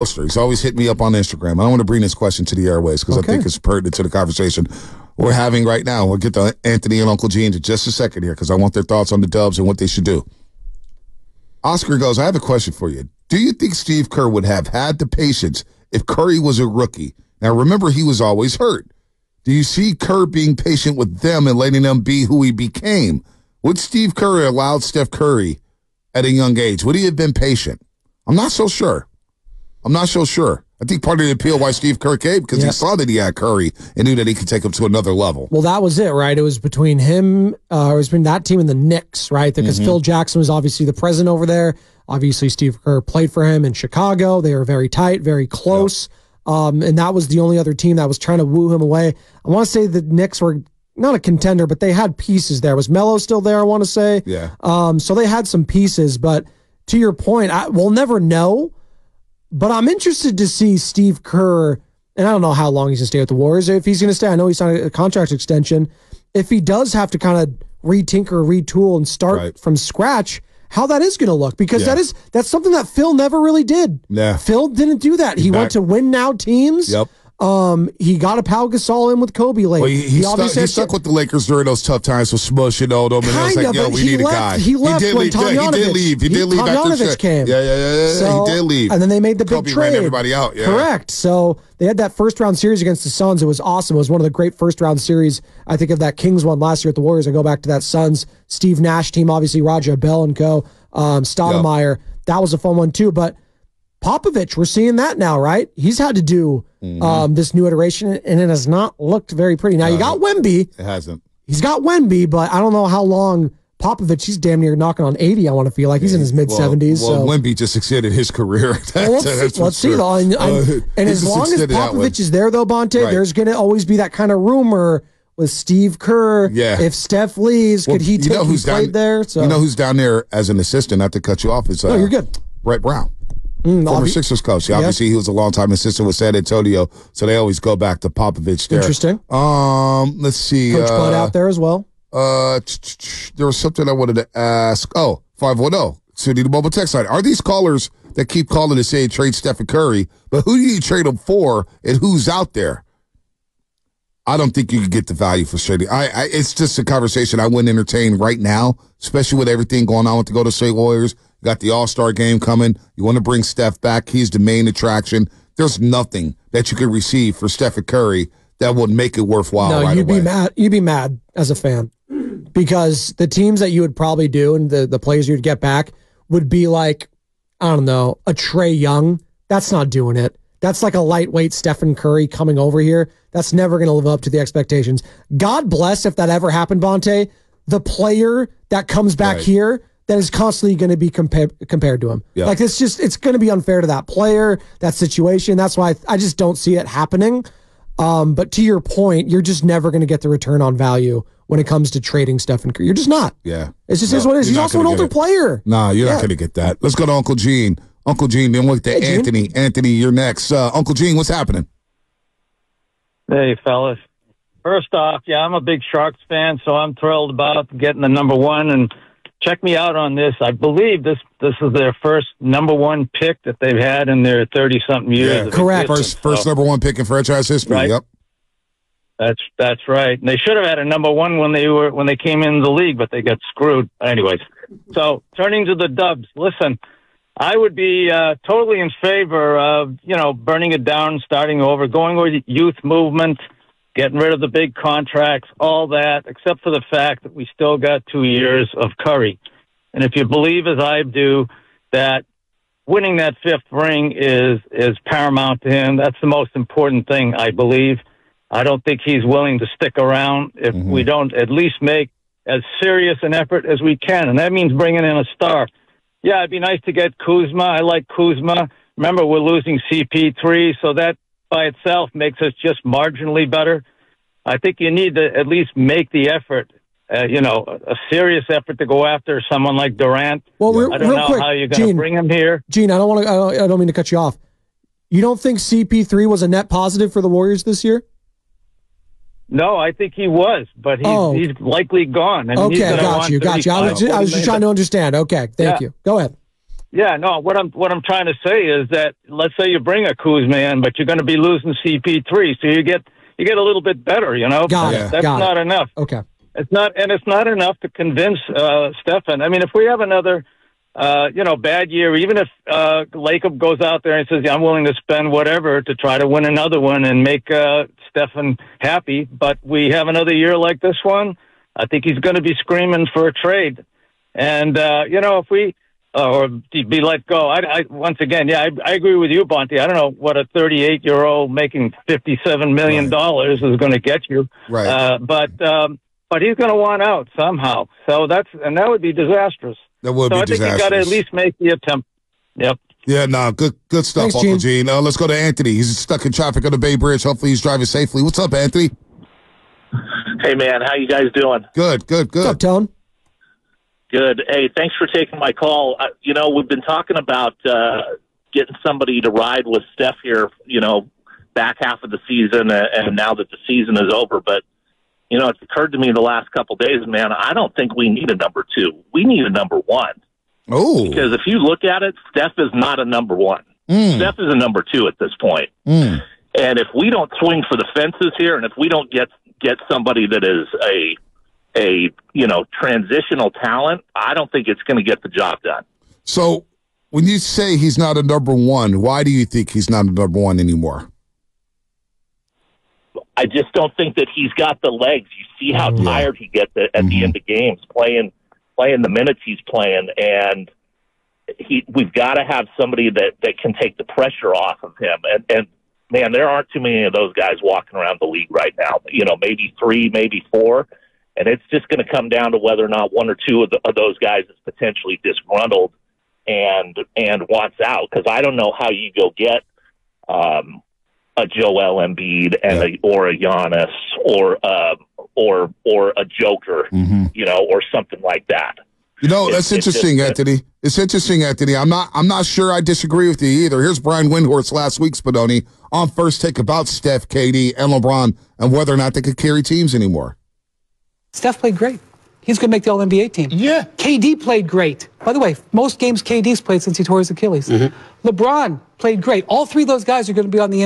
He's always hit me up on Instagram. I want to bring this question to the airways because I think it's pertinent to the conversation we're having right now. We'll get to Anthony and Uncle G in just a second here because I want their thoughts on the Dubs and what they should do. Oscar goes, I have a question for you. Do you think Steve Kerr would have had the patience if Curry was a rookie? Now, remember, he was always hurt. Do you see Kerr being patient with them and letting them be who he became? Would Steve Kerr have allowed Steph Curry at a young age? Would he have been patient? I'm not so sure. I think part of the appeal why Steve Kerr came because he saw that he had Curry and knew that he could take him to another level. Well, that was it, right? It was between him, it was between that team and the Knicks, right? Because Phil Jackson was obviously the president over there. Obviously, Steve Kerr played for him in Chicago. They were very tight, very close. Yep. And that was the only other team that was trying to woo him away. I want to say the Knicks were not a contender, but they had pieces there. Was Melo still there, I want to say? Yeah. So they had some pieces, but to your point, we'll never know. But I'm interested to see Steve Kerr, and I don't know how long he's going to stay with the Warriors. If he's going to stay, I know he signed a contract extension. If he does have to kind of retinker, retool, and start from scratch, how that is going to look. Because that's something that Phil never really did. Yeah. Phil didn't do that. He went to win now teams. Yep. He got a Pau Gasol in with Kobe late. Well, he stuck with the Lakers during those tough times with Smush and all them. And I was like, yo, we need a guy. He left when Tomjanovich He did leave. Tomjanovich came. Yeah. So, he did leave. And then they made the Kobe big trade. ran everybody out. Yeah. Correct. So they had that first-round series against the Suns. It was awesome. It was one of the great first-round series. I think of that Kings one last year at the Warriors. I go back to that Suns, Steve Nash team, obviously Raja Bell and co. Stoudemire. Yep. That was a fun one too. But Popovich, we're seeing that now, right? He's had to do this new iteration, and it has not looked very pretty. Now, you got Wemby. It hasn't. He's got Wemby, but I don't know how long Popovich, he's damn near knocking on 80, I want to feel like. He's in his mid-70s. Well, Wemby just extended his career. Let's see, though. And as long as Popovich is there, though, Bonte, there's going to always be that kind of rumor with Steve Kerr. Yeah. If Steph leaves, could he take who's played there? So. You know who's down there as an assistant, not to cut you off, is no, you're good. Brett Brown. Former Sixers coach. Obviously, he was a longtime assistant with San Antonio, so they always go back to Popovich there. Interesting. Let's see. Coach Bud out there as well. There was something I wanted to ask. 510. City the mobile text line. Are these callers that keep calling to say trade Stephen Curry, but who do you trade him for and who's out there? I don't think you can get the value for trading. It's just a conversation I wouldn't entertain right now, especially with everything going on with the Golden State Warriors. You got the All-Star game coming. You want to bring Steph back. He's the main attraction. There's nothing that you could receive for Stephen Curry that would make it worthwhile. No, you'd be mad. You'd be mad as a fan because the teams that you would probably do and the players you'd get back would be like, I don't know, a Trae Young. That's not doing it. That's like a lightweight Stephen Curry coming over here. That's never going to live up to the expectations. God bless if that ever happened, Bonte. The player that comes back here that is constantly going to be compared to him. Yep. Like it's going to be unfair to that player, that situation. That's why I just don't see it happening. But to your point, you're just never going to get the return on value when it comes to trading Stephen Curry. You're just not. Yeah. It's just is what it is. He's also an older player. Nah, you're not going to get that. Let's go to Uncle Gene. Uncle Gene, then we'll get to Anthony. Anthony, you're next. Uncle Gene, what's happening? Hey, fellas. First off, I'm a big Sharks fan, so I'm thrilled about getting the number one. And check me out on this. I believe this is their first number one pick that they've had in their 30-something years. Yeah, correct. First number one pick in franchise history. Right? Yep. That's right. And they should have had a number one when they came in the league, but they got screwed. Anyways, so turning to the Dubs, listen. I would be totally in favor of, burning it down, starting over, going with the youth movement, getting rid of the big contracts, all that, except for the fact that we still got 2 years of Curry. And if you believe, as I do, that winning that fifth ring is paramount to him, that's the most important thing, I believe. I don't think he's willing to stick around if we don't at least make as serious an effort as we can. And that means bringing in a star. Yeah, it'd be nice to get Kuzma. I like Kuzma. Remember, we're losing CP3, so that by itself makes us just marginally better. I think you need to at least make the effort, a serious effort to go after someone like Durant. Well, I don't know how you're going to bring him here. Gene, I don't mean to cut you off. You don't think CP3 was a net positive for the Warriors this year? No, I think he was, but he's likely gone. Got you. I was just trying to understand. Okay, thank you. Go ahead. Yeah, no. What I'm trying to say is that let's say you bring a Kuzma in, but you're going to be losing CP3, so you get a little bit better. That's not enough. Okay, it's not enough to convince Stefan. I mean, if we have another bad year, even if Lacob goes out there and says, "Yeah, I'm willing to spend whatever to try to win another one and make Stefan happy," but we have another year like this one, I think he's going to be screaming for a trade. And if we or be let go. I once again, I agree with you, Bonte. I don't know what a 38-year-old making $57 million is going to get you. Right. But he's going to want out somehow. So that would be disastrous. That would be disastrous. I think you got to at least make the attempt. Yep. Yeah, good stuff, Thanks, Uncle Gene. Let's go to Anthony. He's stuck in traffic on the Bay Bridge. Hopefully he's driving safely. What's up, Anthony? Hey, man. How you guys doing? Good. What's up, Tone? Good. Hey, thanks for taking my call. We've been talking about getting somebody to ride with Steph here, back half of the season, and now that the season is over. But, it's occurred to me the last couple of days, man, I don't think we need a number 2. We need a number 1. Oh. Because if you look at it, Steph is not a number 1. Steph is a number 2 at this point. And if we don't swing for the fences here, and if we don't get somebody that is a transitional talent, I don't think it's going to get the job done. So when you say he's not a number 1, why do you think he's not a number 1 anymore? I just don't think that he's got the legs. You see how tired he gets at the end of games playing the minutes he's playing, and we've got to have somebody that can take the pressure off of him. And man, there aren't too many of those guys walking around the league right now. Maybe 3, maybe 4. And it's just going to come down to whether or not 1 or 2 of those guys is potentially disgruntled and wants out. Because I don't know how you go get a Joel Embiid and or a Giannis or a Joker, or something like that. That's interesting, Anthony. It's interesting, Anthony. I'm not sure I disagree with you either. Here's Brian Windhorst last week, Spadoni, on First Take about Steph, KD, and LeBron and whether or not they could carry teams anymore. Steph played great. He's going to make the All-NBA team. Yeah. KD played great. By the way, most games KD's played since he tore his Achilles. LeBron played great. All 3 of those guys are going to be on the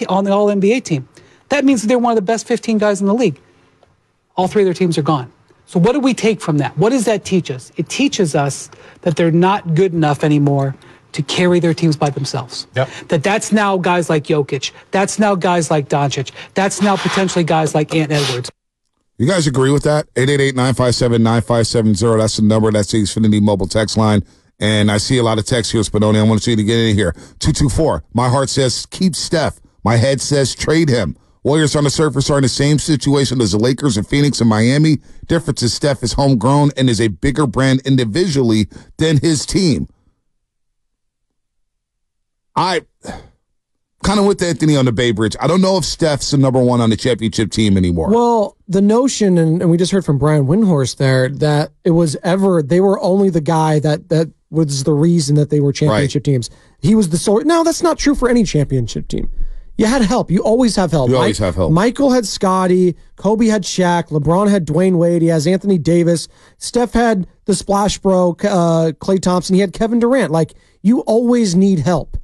on the All-NBA team. That means that they're one of the best 15 guys in the league. All 3 of their teams are gone. So what do we take from that? What does that teach us? It teaches us that they're not good enough anymore to carry their teams by themselves. Yep. That's now guys like Jokic. That's now guys like Doncic. That's now potentially guys like Ant Edwards. You guys agree with that? 888-957-9570. That's the number. That's the Xfinity mobile text line. And I see a lot of text here, Spadoni. I want you to get in here. 224. My heart says keep Steph. My head says trade him. Warriors on the surface are in the same situation as the Lakers and Phoenix and Miami. Difference is Steph is homegrown and is a bigger brand individually than his team. I kind of with Anthony on the Bay Bridge. I don't know if Steph's the number 1 on the championship team anymore. Well, the notion, and we just heard from Brian Windhorst there, that they were only the guy that was the reason that they were championship teams. He was the source. No, that's not true for any championship team. You had help. You always have help. You always have help. Michael had Scotty. Kobe had Shaq. LeBron had Dwayne Wade. He has Anthony Davis. Steph had the Splash Bro, Klay Thompson. He had Kevin Durant. Like, you always need help.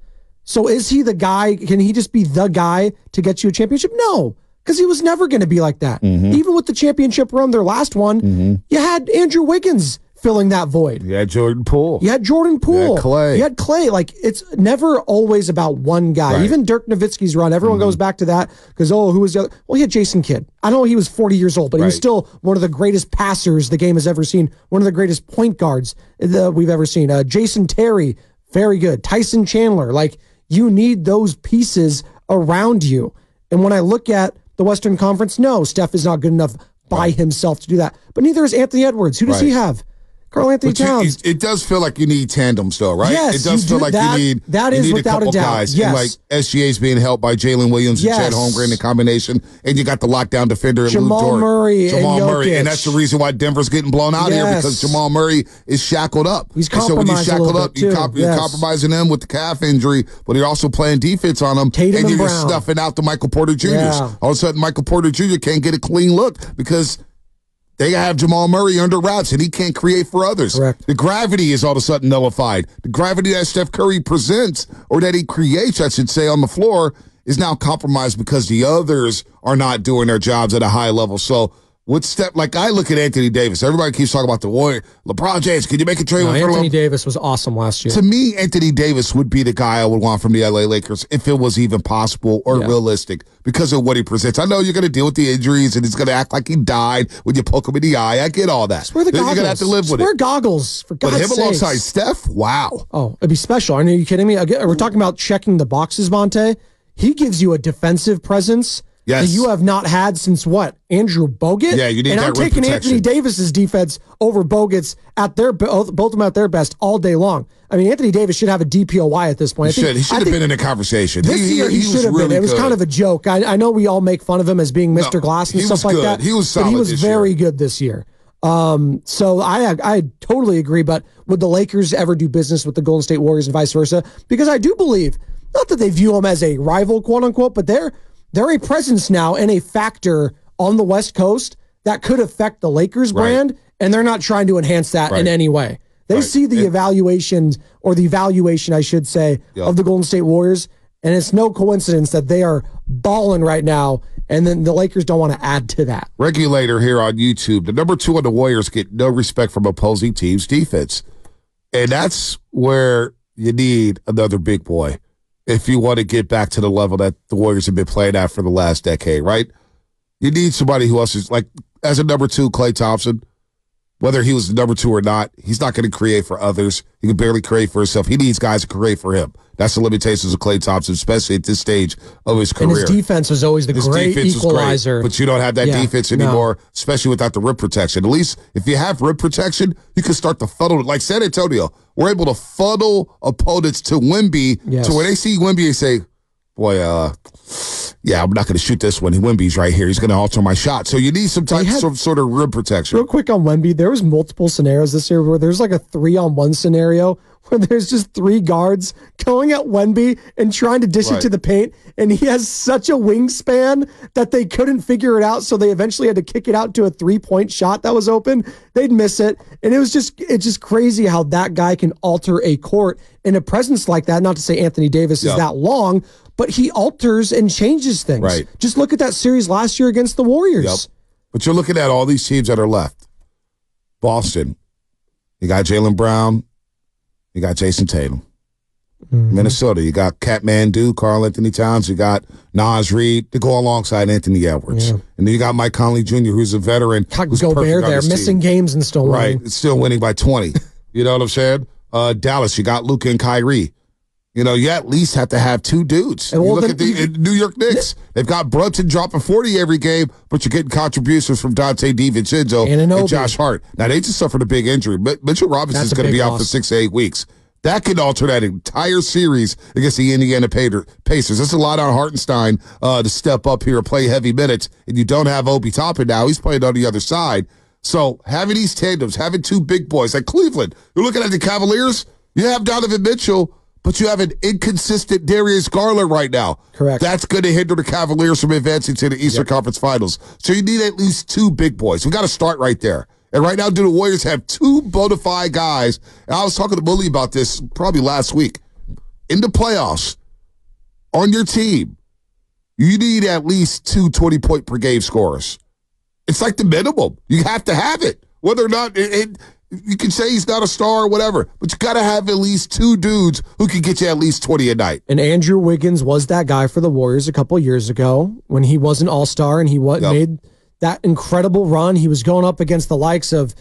So is he the guy? Can he just be the guy to get you a championship? No, because he was never going to be like that. Even with the championship run, their last one, you had Andrew Wiggins filling that void. You had Jordan Poole. You had Jordan Poole. You had Clay. Like, it's never always about one guy. Right. Even Dirk Nowitzki's run, everyone goes back to that because, who was the other? Well, he had Jason Kidd. I know he was 40 years old, but he was still one of the greatest passers the game has ever seen, one of the greatest point guards we've ever seen. Jason Terry, very good. Tyson Chandler, like, you need those pieces around you. And when I look at the Western Conference, no, Steph is not good enough by himself to do that. But neither is Anthony Edwards. Who does he have? Karl Anthony Towns. It does feel like you need tandems, though, right? Yes, it does feel like you need without a couple a doubt. guys. Yes. And like SGA's being helped by Jalen Williams and Chet Holmgren in combination, and you got the lockdown defender Jamal Murray, and that's the reason why Denver's getting blown out here because Jamal Murray is shackled up. He's compromised. So when he's shackled up, you're compromising him with the calf injury, but you're also playing defense on him, Tatum and you're Brown. just stuffing out the Michael Porter Jr.'s. Yeah. All of a sudden, Michael Porter Jr. can't get a clean look because they have Jamal Murray under wraps, and he can't create for others. Correct. The gravity is all of a sudden nullified. The gravity that Steph Curry presents, or that he creates, I should say, on the floor, is now compromised because the others are not doing their jobs at a high level. So, with Steph, like I look at Anthony Davis, everybody keeps talking about the Warrior. LeBron James, can you make a trade with Anthony Davis was awesome last year. To me, Anthony Davis would be the guy I would want from the LA Lakers if it was even possible or realistic because of what he presents. I know you're going to deal with the injuries and he's going to act like he died when you poke him in the eye. I get all that. Just wear the goggles. You're going to have to live with it. Wear goggles, for God's sake. But him alongside Steph, wow. Oh, it'd be special. Are you kidding me? Again, we're talking about checking the boxes, Monte. He gives you a defensive presence that you have not had since what? Andrew Bogut? Yeah, you need and that I'm taking protection. Anthony Davis's defense over Bogut's at their both of them at their best all day long. I mean, Anthony Davis should have a DPOY at this point. He should have been in the conversation. This year he should have been. It was kind of a joke. I know we all make fun of him as being Mr. Glass and stuff like that. He was solid. But he was very good this year. So I totally agree. But would the Lakers ever do business with the Golden State Warriors and vice versa? Because I do believe, not that they view them as a rival, quote unquote, but they're a presence now and a factor on the West Coast that could affect the Lakers brand, and they're not trying to enhance that in any way. They see the evaluations, or the evaluation, I should say, of the Golden State Warriors, and it's no coincidence that they are balling right now, and then the Lakers don't want to add to that. Regulator here on YouTube, the number 2 on the Warriors get no respect from opposing teams' defense. And that's where you need another big boy if you want to get back to the level that the Warriors have been playing at for the last decade, right? You need somebody who else is, like, as a number 2, Klay Thompson, whether he was the number 2 or not, he's not going to create for others. He can barely create for himself. He needs guys to create for him. That's the limitations of Klay Thompson, especially at this stage of his career. And his defense was always the great equalizer. But you don't have that defense anymore, especially without the rim protection. At least if you have rim protection, you can start to funnel. Like San Antonio, we're able to funnel opponents to Wemby to where they see Wemby and say, boy, I'm not going to shoot this one. Wemby's right here. He's going to alter my shot. So you need some type of sort of rim protection. Real quick on Wemby, there was multiple scenarios this year where there's like a 3-on-1 scenario where there's just 3 guards going at Wemby and trying to dish it to the paint, and he has such a wingspan that they couldn't figure it out, so they eventually had to kick it out to a 3-point shot that was open. They'd miss it, and it's just crazy how that guy can alter a court in a presence like that. Not to say Anthony Davis is that long, but he alters and changes things. Right. Just look at that series last year against the Warriors. Yep. But you're looking at all these teams that are left. Boston, you got Jaylen Brown, you got Jason Tatum. Minnesota, you got Kathmandu, Karl Anthony Towns, you got Naz Reid to go alongside Anthony Edwards. And then you got Mike Conley Jr., who's a veteran. Who's Gobert there, missing games and still winning. Right, still winning by 20. You know what I'm saying? Dallas, you got Luka and Kyrie. You know, you at least have to have 2 dudes. And you look at the New York Knicks. They've got Brunson dropping 40 every game, but you're getting contributions from Dante DiVincenzo and Josh Hart. Now, they just suffered a big injury. But Mitchell Robinson is going to be out for 6 to 8 weeks. That could alter that entire series against the Indiana Pacers. That's a lot on Hartenstein to step up here and play heavy minutes. And you don't have Obi Toppin now. He's playing on the other side. So having these tandems, having 2 big boys like Cleveland, you're looking at the Cavaliers, you have Donovan Mitchell, but you have an inconsistent Darius Garland right now. Correct. That's going to hinder the Cavaliers from advancing to the Eastern Conference Finals. So you need at least 2 big boys. We got to start right there. And right now, do the Warriors have 2 bona fide guys? And I was talking to Bully about this probably last week. In the playoffs, on your team, you need at least 2 20-point per game scorers. It's like the minimum. You have to have it. Whether or not you can say he's not a star or whatever, but you got to have at least 2 dudes who can get you at least 20 a night. And Andrew Wiggins was that guy for the Warriors a couple years ago when he was an all-star and he made that incredible run. He was going up against the likes of,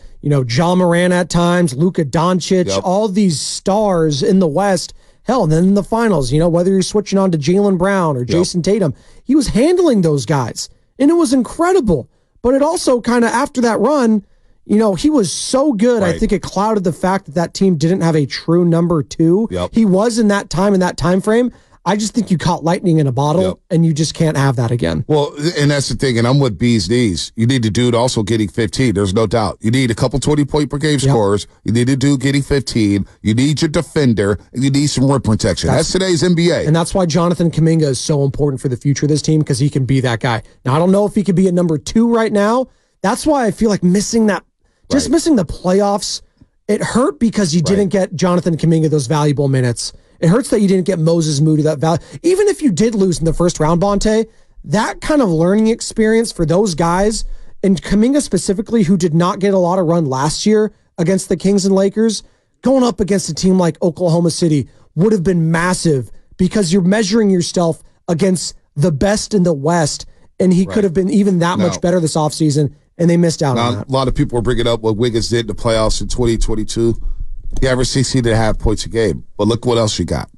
John Moran at times, Luka Doncic, all these stars in the West. Hell, and then in the finals, whether you're switching on to Jaylen Brown or Jason Tatum, he was handling those guys. And it was incredible. But it also kind of, after that run, he was so good, I think it clouded the fact that team didn't have a true number 2. He was in that time frame. I just think you caught lightning in a bottle, and you just can't have that again. Well, and that's the thing, and I'm with B's knees. You need a dude also getting 15, there's no doubt. You need a couple 20-point per game scorers. You need a dude getting 15. You need your defender, and you need some rim protection. That's today's NBA. And that's why Jonathan Kuminga is so important for the future of this team, because he can be that guy. Now, I don't know if he could be a number 2 right now, That's why I feel like missing the playoffs, it hurt because you didn't get Jonathan Kuminga those valuable minutes. It hurts that you didn't get Moses Moody that value. Even if you did lose in the first round, Bonte, that kind of learning experience for those guys, and Kuminga specifically, who did not get a lot of run last year against the Kings and Lakers, going up against a team like Oklahoma City would have been massive because you're measuring yourself against the best in the West, and he could have been even that much better this offseason, and they missed out on that. A lot of people are bringing up what Wiggins did in the playoffs in 2022. He averaged 16.5 points a game. But look what else you got.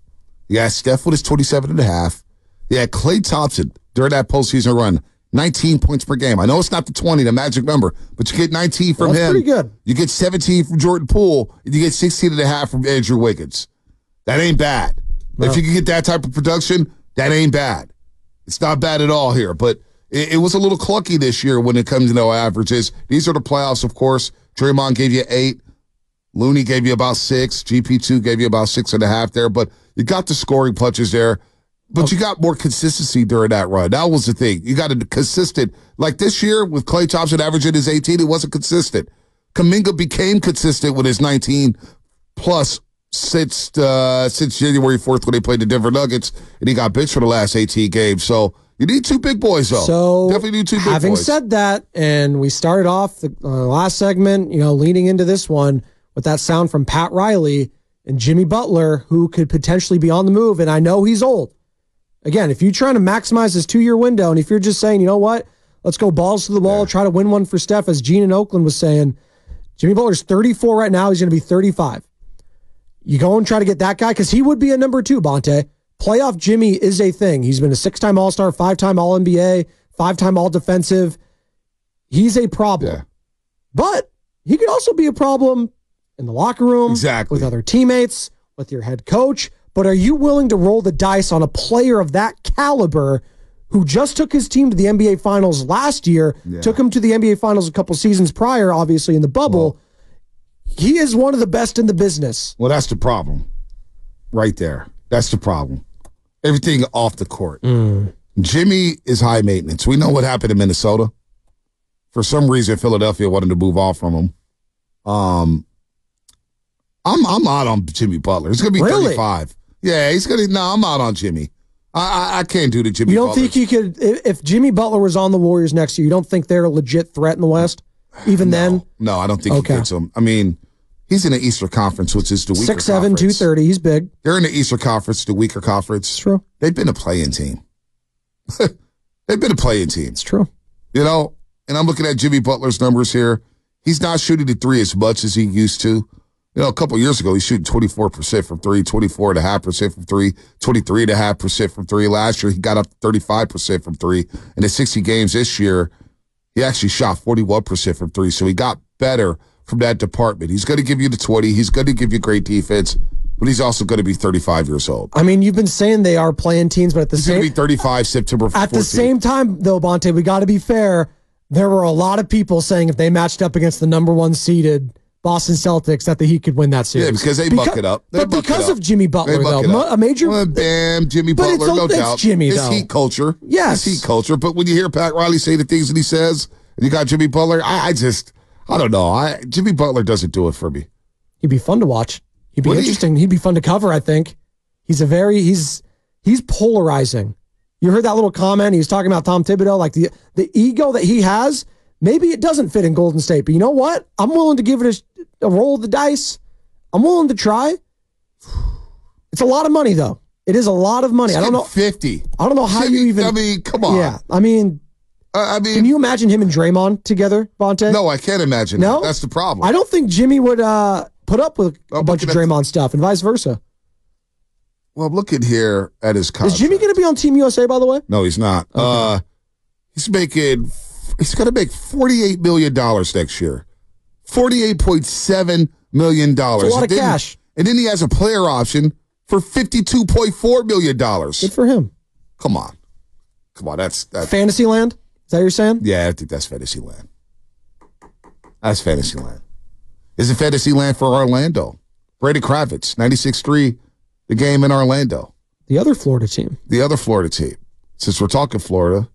You got Steph with his 27.5. You had Klay Thompson during that postseason run, 19 points per game. I know it's not the 20, the magic number, but you get 19 from him. That's pretty good. You get 17 from Jordan Poole, and you get 16.5 from Andrew Wiggins. That ain't bad. No. If you can get that type of production, that ain't bad. It's not bad at all here, but it was a little clunky this year when it comes to no averages. These are the playoffs, of course. Draymond gave you 8. Looney gave you about 6. GP2 gave you about 6.5 there, but you got the scoring punches there. But you got more consistency during that run. That was the thing. You got a consistent. Like this year with Klay Thompson averaging his 18, it wasn't consistent. Kuminga became consistent with his 19 plus since January 4th when they played the Denver Nuggets, and he got benched for the last 18 games. So you need 2 big boys, though. So definitely need 2 big boys. Having said that, and we started off the last segment, leading into this one with that sound from Pat Riley and Jimmy Butler, who could potentially be on the move, and I know he's old. Again, if you're trying to maximize this 2-year window, and if you're just saying, you know what, let's go balls to the wall, try to win one for Steph, as Gene in Oakland was saying, Jimmy Butler's 34 right now. He's going to be 35. You go and try to get that guy, because he would be a number 2, Bonte. Playoff Jimmy is a thing. He's been a 6-time All-Star, 5-time All-NBA, 5-time All-Defensive. He's a problem. Yeah. But he could also be a problem in the locker room, with other teammates, with your head coach. But are you willing to roll the dice on a player of that caliber who just took his team to the NBA Finals last year, took him to the NBA Finals a couple seasons prior, obviously in the bubble? Well, he is one of the best in the business. Well, that's the problem right there. That's the problem. Everything off the court. Jimmy is high maintenance. We know what happened in Minnesota. For some reason, Philadelphia wanted to move off from him. I'm out on Jimmy Butler. He's going to be 35. Yeah, he's going to. No, I'm out on Jimmy. I can't do the Jimmy Butler. You don't think he could, if Jimmy Butler was on the Warriors next year, you don't think they're a legit threat in the West? Even then? No, I don't think he gets them. I mean, he's in the Eastern Conference, which is the weaker 6'7", conference. 230. He's big. They're in the Eastern Conference, the weaker conference. It's true. They've been a play-in team. They've been a play-in team. It's true. And I'm looking at Jimmy Butler's numbers here. He's not shooting the 3 as much as he used to. A couple of years ago, he's shooting 24% from 3, 24.5% from 3, 23.5% from 3. Last year, he got up to 35% from 3. In the 60 games this year, he actually shot 41% from 3. So he got better from that department. He's going to give you the 20. He's going to give you great defense, but he's also going to be 35 years old. I mean, you've been saying they are playing teams, but he's going to be 35 September 14th. At the same time, though, Bonte, we got to be fair. There were a lot of people saying if they matched up against the number 1 seeded Boston Celtics that the Heat could win that series. Yeah, because they buck it up. But because of Jimmy Butler, though. A major... Well, bam, Jimmy Butler, no doubt. It's Jimmy, though. It's Heat culture. Yes. It's Heat culture. But when you hear Pat Riley say the things that he says, and you got Jimmy Butler, I don't know. Jimmy Butler doesn't do it for me. He'd be fun to watch. He'd be interesting. He'd be fun to cover, I think. He's polarizing. You heard that little comment? He was talking about Tom Thibodeau, like the ego that he has. Maybe it doesn't fit in Golden State, but you know what? I'm willing to give it a roll of the dice. I'm willing to try. It's a lot of money, though. It is a lot of money. I don't know. 50. I don't know how you even. I mean, come on. Yeah. I mean, can you imagine him and Draymond together, Bonte? No, I can't imagine. No, that's the problem. I don't think Jimmy would put up with a bunch of Draymond stuff, and vice versa. Well, I'm looking here at his contract. Is Jimmy going to be on Team USA, by the way? No, he's not. Okay. He's going to make $48 million next year. $48.7 million. That's a lot of cash. And then he has a player option for $52.4 million. Good for him. Come on. That's Fantasyland? Is that what you're saying? Yeah, I think that's Fantasyland. That's Fantasyland. Is it Fantasyland for Orlando? Brady Kravitz, 96.3, the game in Orlando. The other Florida team. Since we're talking Florida,